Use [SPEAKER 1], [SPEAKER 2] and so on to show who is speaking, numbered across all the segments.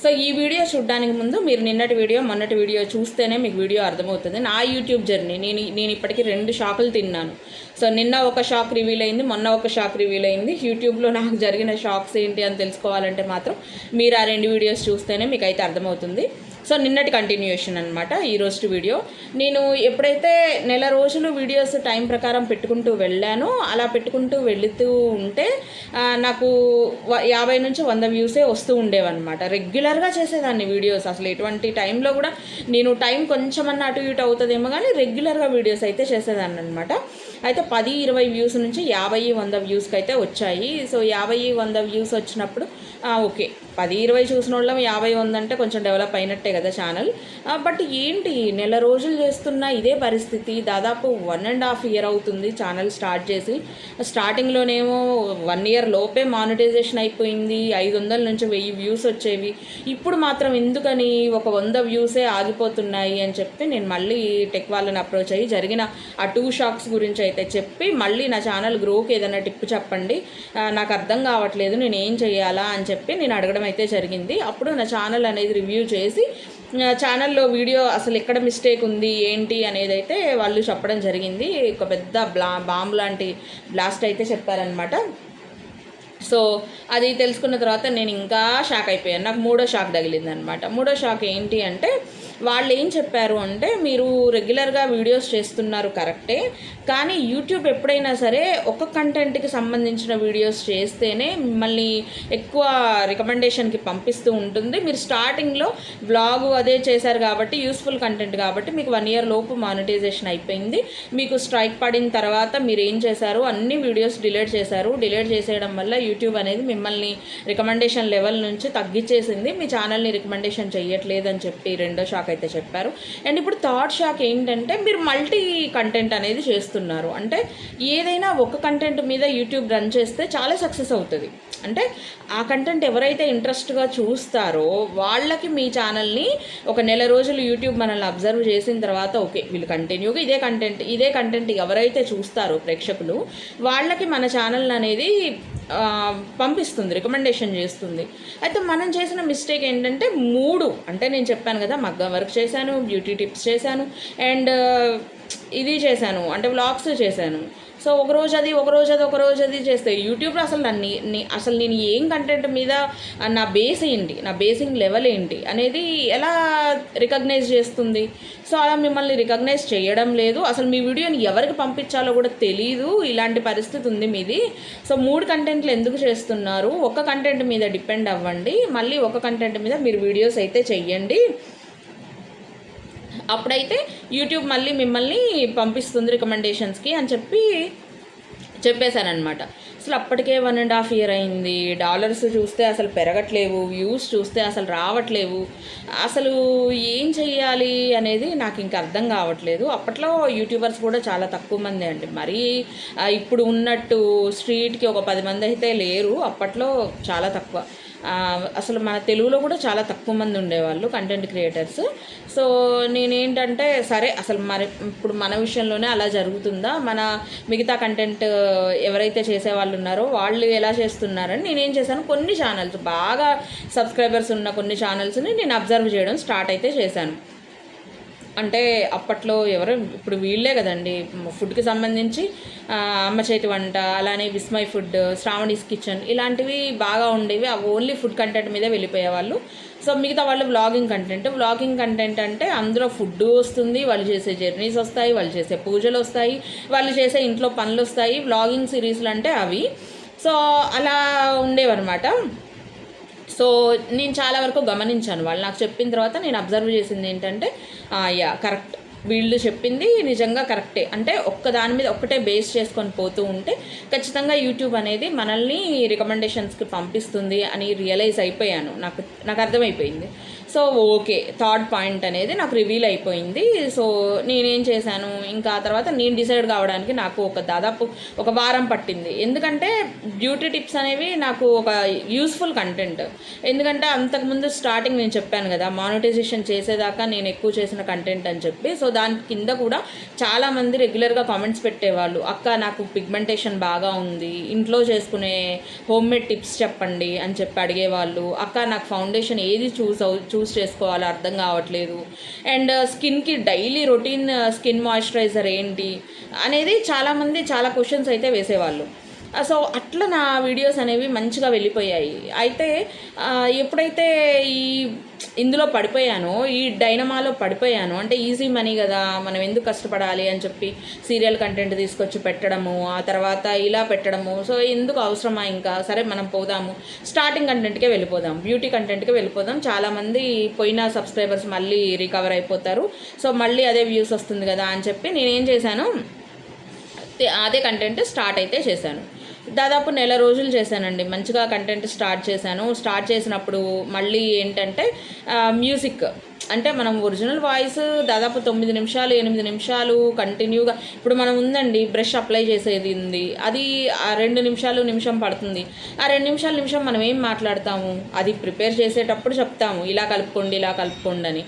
[SPEAKER 1] So ఈ video చూడడానికి ముందు మీరు నిన్నటి వీడియో మొన్నటి వీడియో చూస్తేనే మీకు వీడియో అర్థమవుతుంది. నా యూట్యూబ్ జర్నీ నేను ఇప్పటికీ 2 షాకులు తిన్నాను. సో నిన్న ఒక షాక్ రివీల్ అయింది, మొన్న ఒక షాక్ రివీల్ అయింది. యూట్యూబ్లో నాకు జరిగిన షాక్స్ ఏంటి అని తెలుసుకోవాలంటే మాత్రం మీరు ఆ 2 వీడియోస్ చూస్తేనే మీకు అయితే అర్థమవుతుంది. సో నిన్నటి కంటిన్యూషన్ అనమాట ఈరోజు వీడియో. నేను ఎప్పుడైతే నెల రోజులు వీడియోస్ టైం ప్రకారం పెట్టుకుంటూ వెళ్ళానో అలా పెట్టుకుంటూ వెళుతూ ఉంటే నాకు 50 నుంచి 100 వ్యూసే వస్తూ ఉండేవన్నమాట. రెగ్యులర్గా చేసేదాన్ని వీడియోస్. అసలు ఎటువంటి టైంలో కూడా నేను టైం కొంచెమన్నా అటు ఇటు అవుతుందేమో కానీ రెగ్యులర్గా వీడియోస్ అయితే చేసేదాన్ని అనమాట. అయితే 10-20 వ్యూస్ నుంచి 50-100 వ్యూస్కి అయితే వచ్చాయి. సో 50-100 వ్యూస్ వచ్చినప్పుడు ఓకే, 10-20 చూసిన వాళ్ళం 50-100 అంటే కొంచెం డెవలప్ అయినట్టే కదా ఛానల్. బట్ ఏంటి నెల రోజులు చేస్తున్న ఇదే పరిస్థితి. దాదాపు 1.5 year అవుతుంది ఛానల్ స్టార్ట్ చేసి. స్టార్టింగ్లోనేమో 1 year లోపే మానిటైజేషన్ అయిపోయింది, 500 నుంచి 1000 వ్యూస్ వచ్చేవి. ఇప్పుడు మాత్రం ఎందుకని ఒక 100 వ్యూసే ఆగిపోతున్నాయి అని చెప్పి నేను మళ్ళీ టెక్ వాళ్ళని అప్రోచ్ అయ్యి జరిగిన ఆ 2 షాక్స్ గురించి అయితే చెప్పి మళ్ళీ నా ఛానల్ గ్రోకి ఏదైనా టిప్ చెప్పండి, నాకు అర్థం కావట్లేదు, నేను ఏం చేయాలా అని చెప్పి నేను అడగడం అయితే జరిగింది. అప్పుడు నా ఛానల్ అనేది రివ్యూ చేసి ఛానల్లో వీడియో అసలు ఎక్కడ మిస్టేక్ ఉంది ఏంటి అనేది అయితే వాళ్ళు చెప్పడం జరిగింది. ఒక పెద్ద బాంబు లాంటి బ్లాస్ట్ అయితే చెప్పారనమాట. సో అది తెలుసుకున్న తర్వాత నేను ఇంకా షాక్ అయిపోయాను. నాకు 3వ షాక్ తగిలిందనమాట. 3వ షాక్ ఏంటి అంటే వాళ్ళు ఏం చెప్పారు అంటే, మీరు రెగ్యులర్గా వీడియోస్ చేస్తున్నారు కరెక్టే, కానీ యూట్యూబ్ ఎప్పుడైనా సరే ఒక కంటెంట్కి సంబంధించిన వీడియోస్ చేస్తేనే మిమ్మల్ని ఎక్కువ రికమెండేషన్కి పంపిస్తూ ఉంటుంది. మీరు స్టార్టింగ్లో బ్లాగు అదే చేశారు కాబట్టి యూస్ఫుల్ కంటెంట్ కాబట్టి మీకు 1 year లోపు మానిటైజేషన్ అయిపోయింది. మీకు స్ట్రైక్ పడిన తర్వాత మీరు ఏం చేశారు, అన్ని వీడియోస్ డిలీట్ చేశారు. డిలీట్ చేసేయడం వల్ల యూట్యూబ్ అనేది మిమ్మల్ని రికమెండేషన్ లెవెల్ నుంచి తగ్గించేసింది, మీ ఛానల్ని రికమెండేషన్ చేయట్లేదని చెప్పి 2వ షాక్ అయితే చెప్పారు. అండ్ ఇప్పుడు 3rd షాక్ ఏంటంటే, మీరు మల్టీ కంటెంట్ అనేది చేస్తున్నారు. అంటే ఏదైనా ఒక కంటెంట్ మీద యూట్యూబ్ రన్ చేస్తే చాలా సక్సెస్ అవుతుంది. అంటే ఆ కంటెంట్ ఎవరైతే ఇంట్రెస్ట్గా చూస్తారో వాళ్ళకి మీ ఛానల్ని ఒక నెల రోజులు యూట్యూబ్ మనల్ని అబ్జర్వ్ చేసిన తర్వాత ఓకే వీళ్ళు కంటిన్యూగా ఇదే కంటెంట్ ఎవరైతే చూస్తారో ప్రేక్షకులు వాళ్ళకి మన ఛానల్ అనేది పంపిస్తుంది, రికమెండేషన్ చేస్తుంది. అయితే మనం చేసిన మిస్టేక్ ఏంటంటే 3 అంటే నేను చెప్పాను కదా, మగ్గం వర్క్ చేశాను, బ్యూటీ టిప్స్ చేశాను, అండ్ ఇది చేశాను అంటే వ్లాగ్స్ చేశాను. సో ఒకరోజు అది చేస్తే యూట్యూబ్లో అసలు నేను ఏం కంటెంట్ మీద నా బేస్ ఏంటి, నా బేసింగ్ లెవెల్ ఏంటి అనేది ఎలా రికగ్నైజ్ చేస్తుంది. సో అలా మిమ్మల్ని రికగ్నైజ్ చేయడం లేదు. అసలు మీ వీడియోని ఎవరికి పంపించాలో కూడా తెలీదు. ఇలాంటి పరిస్థితి ఉంది మీది. సో 3 కంటెంట్లు ఎందుకు చేస్తున్నారు? ఒక కంటెంట్ మీద డిపెండ్ అవ్వండి, మళ్ళీ ఒక కంటెంట్ మీద మీరు వీడియోస్ అయితే చెయ్యండి. అప్పుడైతే యూట్యూబ్ మళ్ళీ మిమ్మల్ని పంపిస్తుంది రికమెండేషన్స్కి అని చెప్పేశానమాట. అసలు అప్పటికే 1.5 year అయింది. డాలర్స్ చూస్తే అసలు పెరగట్లేవు, వ్యూస్ చూస్తే అసలు రావట్లేవు. అసలు ఏం చెయ్యాలి అనేది నాకు ఇంక అర్థం కావట్లేదు. అప్పట్లో యూట్యూబర్స్ కూడా చాలా తక్కువ మంది అండి, మరీ ఇప్పుడు ఉన్నట్టు స్ట్రీట్కి ఒక 10 మంది అయితే లేరు. అప్పట్లో చాలా తక్కువ. అసలు మన తెలుగులో కూడా చాలా తక్కువ మంది ఉండేవాళ్ళు కంటెంట్ క్రియేటర్స్. సో నేనేంటంటే సరే అసలు మరి ఇప్పుడు మన విషయంలోనే అలా జరుగుతుందా, మన మిగతా కంటెంట్ ఎవరైతే చేసేవాళ్ళు ఉన్నారో వాళ్ళు ఎలా చేస్తున్నారని నేనేం చేశాను, కొన్ని ఛానల్స్ బాగా సబ్స్క్రైబర్స్ ఉన్న కొన్ని ఛానల్స్ని నేను అబ్జర్వ్ చేయడం స్టార్ట్ అయితే చేశాను. అంటే అప్పట్లో ఇప్పుడు వీళ్ళే కదండి ఫుడ్కి సంబంధించి అమ్మ చేతి వంట, అలానే విస్మయ్ ఫుడ్, శ్రావణీస్ కిచెన్ ఇలాంటివి బాగా ఉండేవి. అవి ఓన్లీ ఫుడ్ కంటెంట్ మీదే వెళ్ళిపోయేవాళ్ళు. సో మిగతా వాళ్ళు వ్లాగింగ్ కంటెంట్ అంటే అందులో ఫుడ్ వస్తుంది, వాళ్ళు చేసే జర్నీస్ వస్తాయి, వాళ్ళు చేసే పూజలు వస్తాయి, వాళ్ళు చేసే ఇంట్లో పనులు వస్తాయి. వ్లాగింగ్ సిరీస్లు అంటే అవి. సో అలా ఉండేవన్నమాట. సో నేను చాలా వరకు గమనించాను. వాళ్ళు నాకు చెప్పిన తర్వాత నేను అబ్జర్వ్ చేసింది ఏంటంటే కరెక్ట్, వీళ్ళు చెప్పింది నిజంగా కరెక్టే. అంటే దాని మీద ఒక్కటే బేస్ చేసుకొని పోతూ ఉంటే ఖచ్చితంగా యూట్యూబ్ అనేది మనల్ని రికమెండేషన్స్కి పంపిస్తుంది అని రియలైజ్ అయిపోయాను. నాకు అర్థమైపోయింది. సో ఓకే, 3rd పాయింట్ అనేది నాకు రివీల్ అయిపోయింది. సో నేనేం చేశాను, ఇంకా తర్వాత నేను డిసైడ్ కావడానికి నాకు దాదాపు 1 వారం పట్టింది. ఎందుకంటే బ్యూటీ టిప్స్ అనేవి నాకు ఒక యూస్ఫుల్ కంటెంట్. ఎందుకంటే అంతకుముందు స్టార్టింగ్ నేను చెప్పాను కదా, మానిటైజేషన్ చేసేదాకా నేను ఎక్కువ చేసిన కంటెంట్ అని చెప్పి. సో దాని కింద కూడా చాలామంది రెగ్యులర్గా కామెంట్స్ పెట్టేవాళ్ళు, అక్క నాకు పిగ్మెంటేషన్ బాగా ఉంది, ఇంట్లో చేసుకునే హోమ్మేడ్ టిప్స్ చెప్పండి అని చెప్పి అడిగేవాళ్ళు. అక్క నాకు ఫౌండేషన్ ఏది చూస్ చేసుకోవాలో అర్థం కావట్లేదు, అండ్ స్కిన్కి డైలీ రొటీన్ స్కిన్ మాయిశ్చరైజర్ ఏంటి అనేది చాలామంది చాలా క్వశ్చన్స్ అయితే వేసేవాళ్ళు. సో అట్లా నా వీడియోస్ అనేవి మంచిగా వెళ్ళిపోయాయి. అయితే ఎప్పుడైతే ఇందులో పడిపోయానో, ఈ డైనమాలో పడిపోయానో, అంటే ఈజీ మనీ కదా, మనం ఎందుకు కష్టపడాలి అని చెప్పి సీరియల్ కంటెంట్ తీసుకొచ్చి పెట్టడము, ఆ తర్వాత ఇలా పెట్టడము, సో ఎందుకు అవసరమా, ఇంకా సరే మనం పోదాము స్టార్టింగ్ కంటెంట్కే వెళ్ళిపోదాం, బ్యూటీ కంటెంట్కే వెళ్ళిపోదాం, చాలామంది పోయిన సబ్స్క్రైబర్స్ మళ్ళీ రికవర్ అయిపోతారు, సో మళ్ళీ అదే వ్యూస్ వస్తుంది కదా అని చెప్పి నేనేం చేశాను, అదే కంటెంట్ స్టార్ట్ అయితే చేశాను. దాదాపు 1 నెల రోజులు చేశానండి, మంచిగా కంటెంట్ స్టార్ట్ చేశాను. స్టార్ట్ చేసినప్పుడు మళ్ళీ ఏంటంటే మ్యూజిక్, అంటే మనం ఒరిజినల్ వాయిస్ దాదాపు 9 నిమిషాలు 8 నిమిషాలు కంటిన్యూగా, ఇప్పుడు మనం ఉందండి బ్రష్ అప్లై చేసేది ఉంది, అది 2 నిమిషాలు నిమిషం పడుతుంది. ఆ 2 నిమిషాలు నిమిషం మనం ఏం మాట్లాడతాము, అది ప్రిపేర్ చేసేటప్పుడు చెప్తాము ఇలా కలుపుకోండి ఇలా కలుపుకోండి అని.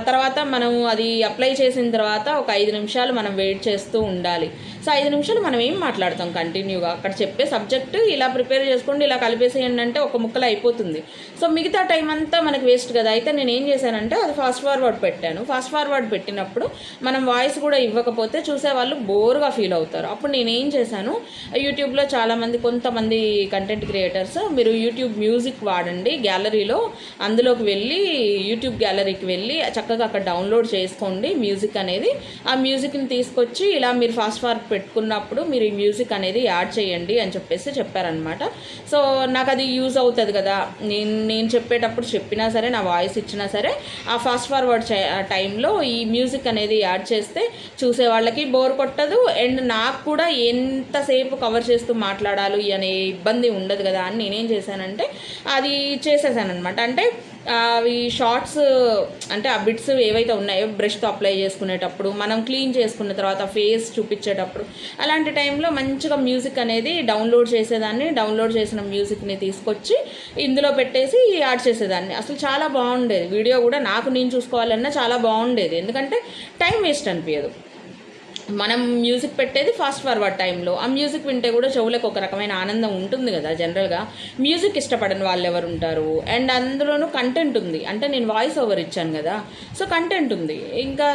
[SPEAKER 1] తర్వాత మనం అది అప్లై చేసిన తర్వాత ఒక 5 నిమిషాలు మనం వెయిట్ చేస్తూ ఉండాలి. సో 5 నిమిషాలు మనం ఏం మాట్లాడతాం కంటిన్యూగా, అక్కడ చెప్పే సబ్జెక్టు ఇలా ప్రిపేర్ చేసుకోండి ఇలా కలిపేసేయండి అంటే ఒక ముక్కలు అయిపోతుంది. సో మిగతా టైం అంతా మనకు వేస్ట్ కదా. అయితే నేను ఏం చేశానంటే అది ఫాస్ట్ ఫార్వర్డ్ పెట్టాను. ఫాస్ట్ ఫార్వర్డ్ పెట్టినప్పుడు మనం వాయిస్ కూడా ఇవ్వకపోతే చూసేవాళ్ళు బోర్గా ఫీల్ అవుతారు. అప్పుడు నేను ఏం చేశాను, యూట్యూబ్లో చాలామంది కొంతమంది కంటెంట్ క్రియేటర్స్ మీరు యూట్యూబ్ మ్యూజిక్ వాడండి, గ్యాలరీలో అందులోకి వెళ్ళి యూట్యూబ్ గ్యాలరీకి వెళ్ళి చక్కగా అక్కడ డౌన్లోడ్ చేసుకోండి మ్యూజిక్ అనేది, ఆ మ్యూజిక్ని తీసుకొచ్చి ఇలా మీరు ఫాస్ట్ ఫార్వర్డ్ పెట్టుకున్నప్పుడు మీరు ఈ మ్యూజిక్ అనేది యాడ్ చేయండి అని చెప్పేసి చెప్పారనమాట. సో నాకు అది యూజ్ అవుతుంది కదా, నేను చెప్పేటప్పుడు చెప్పినా సరే నా వాయిస్ ఇచ్చినా సరే ఆ ఫాస్ట్ ఫార్వర్డ్ టైంలో ఈ మ్యూజిక్ అనేది యాడ్ చేస్తే చూసే వాళ్ళకి బోర్ కొట్టదు, అండ్ నాకు కూడా ఎంతసేపు కవర్ చేస్తూ మాట్లాడాలి అనే ఇబ్బంది ఉండదు కదా అని నేనేం చేశానంటే అది చేసేసాను అనమాట. అంటే అవి షార్ట్స్, అంటే ఆ బిట్స్ ఏవైతే ఉన్నాయో బ్రష్తో అప్లై చేసుకునేటప్పుడు, మనం క్లీన్ చేసుకున్న తర్వాత ఫేస్ చూపించేటప్పుడు, అలాంటి టైంలో మంచిగా మ్యూజిక్ అనేది డౌన్లోడ్ చేసేదాన్ని. డౌన్లోడ్ చేసిన మ్యూజిక్ని తీసుకొచ్చి ఇందులో పెట్టేసి యాడ్ చేసేదాన్ని. అసలు చాలా బాగుండేది వీడియో కూడా, నాకు నేను చూసుకోవాలన్నా చాలా బాగుండేది, ఎందుకంటే టైం వేస్ట్ అనిపించదు. మనం మ్యూజిక్ పెట్టేది ఫాస్ట్ ఫార్వర్డ్ టైంలో, ఆ మ్యూజిక్ వింటే కూడా చెవులకు ఒక రకమైన ఆనందం ఉంటుంది కదా. జనరల్గా మ్యూజిక్ ఇష్టపడని వాళ్ళు ఎవరు ఉంటారు, అండ్ అందులోనూ కంటెంట్ ఉంది, అంటే నేను వాయిస్ ఓవర్ ఇచ్చాను కదా, సో కంటెంట్ ఉంది, ఇంకా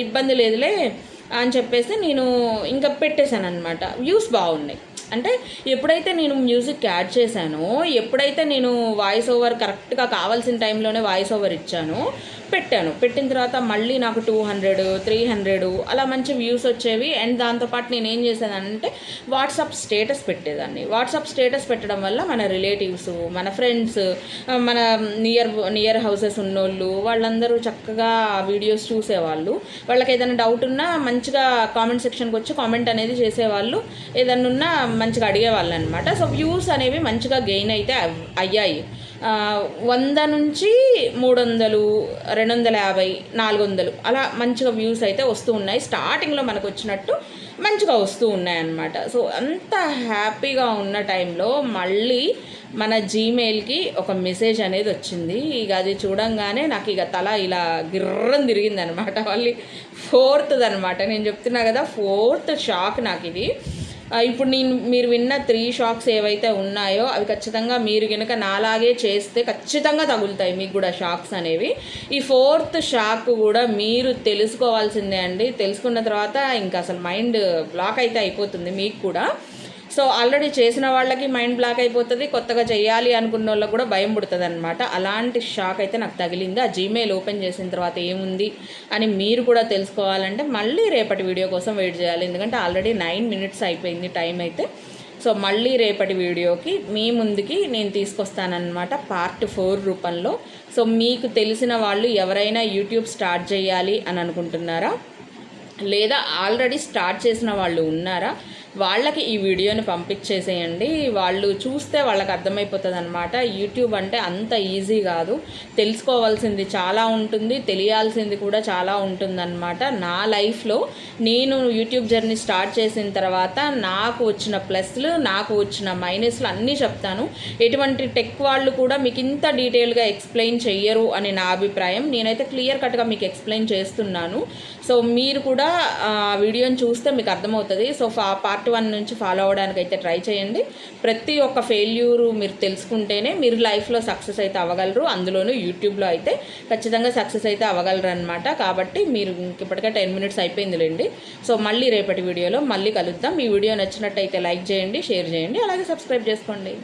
[SPEAKER 1] ఇబ్బంది లేదులే అని చెప్పేసి నేను ఇంకా పెట్టేశాను అనమాట. వ్యూస్ బాగున్నాయి. అంటే ఎప్పుడైతే నేను మ్యూజిక్ యాడ్ చేశానో, ఎప్పుడైతే నేను వాయిస్ ఓవర్ కరెక్ట్గా కావాల్సిన టైంలోనే వాయిస్ ఓవర్ ఇచ్చానో, పెట్టిన తర్వాత మళ్ళీ నాకు 200 300 అలా మంచి వ్యూస్ వచ్చేవి. అండ్ దాంతోపాటు నేను ఏం చేసేదానంటే వాట్సాప్ స్టేటస్ పెట్టేదాన్ని. వాట్సాప్ స్టేటస్ పెట్టడం వల్ల మన రిలేటివ్స్, మన ఫ్రెండ్స్, మన నియర్ హౌసెస్ ఉన్నోళ్ళు వాళ్ళందరూ చక్కగా వీడియోస్ చూసేవాళ్ళు. వాళ్ళకి ఏదైనా డౌట్ ఉన్నా మంచిగా కామెంట్ సెక్షన్కి వచ్చి కామెంట్ అనేది చేసేవాళ్ళు, ఏదన్నా ఉన్నా మంచిగా అడిగేవాళ్ళు అనమాట. సో వ్యూస్ అనేవి మంచిగా గెయిన్ అయితే అయ్యాయి. 100 నుంచి 300 250 400 అలా మంచిగా వ్యూస్ అయితే వస్తూ ఉన్నాయి. స్టార్టింగ్లో మనకు వచ్చినట్టు మంచిగా వస్తూ ఉన్నాయన్నమాట. సో అంత హ్యాపీగా ఉన్న టైంలో మళ్ళీ మన జీమెయిల్కి ఒక మెసేజ్ అనేది వచ్చింది. ఇక అది చూడంగానే నాకు ఇక తల ఇలా గిర్రం తిరిగిందనమాట. మళ్ళీ 4th అనమాట, నేను చెప్తున్నా కదా 4th షాక్ నాకు ఇది. ఇప్పుడు మీరు విన్న 3 షాక్స్ ఏవైతే ఉన్నాయో అవి ఖచ్చితంగా మీరు కనుక నాలాగే చేస్తే ఖచ్చితంగా తగులుతాయి మీకు కూడా షాక్స్ అనేవి. ఈ 4th షాక్ కూడా మీరు తెలుసుకోవాల్సిందే అండి. తెలుసుకున్న తర్వాత ఇంకా అసలు మైండ్ బ్లాక్ అయితే అయిపోతుంది మీకు కూడా. సో ఆల్రెడీ చేసిన వాళ్ళకి మైండ్ బ్లాక్ అయిపోతుంది, కొత్తగా చేయాలి అనుకున్న వాళ్ళకి కూడా భయం పుడుతుంది అనమాట. అలాంటి షాక్ అయితే నాకు తగిలింది. ఆ జీమెయిల్ ఓపెన్ చేసిన తర్వాత ఏముంది అని మీరు కూడా తెలుసుకోవాలంటే మళ్ళీ రేపటి వీడియో కోసం వెయిట్ చేయాలి, ఎందుకంటే ఆల్రెడీ 9 minutes అయిపోయింది టైం అయితే. సో మళ్ళీ రేపటి వీడియోకి మీ ముందుకి నేను తీసుకొస్తానన్నమాట పార్ట్ 4 రూపంలో. సో మీకు తెలిసిన వాళ్ళు ఎవరైనా యూట్యూబ్ స్టార్ట్ చేయాలి అని అనుకుంటున్నారా, లేదా ఆల్రెడీ స్టార్ట్ చేసిన వాళ్ళు ఉన్నారా, వాళ్ళకి ఈ వీడియోని పంపించేసేయండి. వాళ్ళు చూస్తే వాళ్ళకి అర్థమైపోతుంది అనమాట. యూట్యూబ్ అంటే అంత ఈజీ కాదు, తెలుసుకోవాల్సింది చాలా ఉంటుంది, తెలియాల్సింది కూడా చాలా ఉంటుందన్నమాట. నా లైఫ్లో నేను యూట్యూబ్ జర్నీ స్టార్ట్ చేసిన తర్వాత నాకు వచ్చిన ప్లస్లు, నాకు వచ్చిన మైనస్లు అన్నీ చెప్తాను. ఎటువంటి టెక్ వాళ్ళు కూడా మీకు ఇంత డీటెయిల్గా ఎక్స్ప్లెయిన్ చెయ్యరు అని నా అభిప్రాయం. నేనైతే క్లియర్ కట్గా మీకు ఎక్స్ప్లెయిన్ చేస్తున్నాను. సో మీరు కూడా వీడియోని చూస్తే మీకు అర్థమవుతుంది. సో పార్ట్ 1 నుంచి ఫాలో అవ్వడానికి అయితే ట్రై చేయండి. ప్రతి ఒక్క ఫెయిల్యూరు మీరు తెలుసుకుంటేనే మీరు లైఫ్లో సక్సెస్ అయితే అవ్వగలరు. అందులోనూ యూట్యూబ్లో అయితే ఖచ్చితంగా సక్సెస్ అయితే అవ్వగలరు అనమాట. కాబట్టి మీరు ఇప్పటికే 10 మినిట్స్ అయిపోయిందిలేండి. సో మళ్ళీ రేపటి వీడియోలో మళ్ళీ కలుద్దాం. ఈ వీడియో నచ్చినట్టయితే లైక్ చేయండి, షేర్ చేయండి, అలాగే సబ్స్క్రైబ్ చేసుకోండి.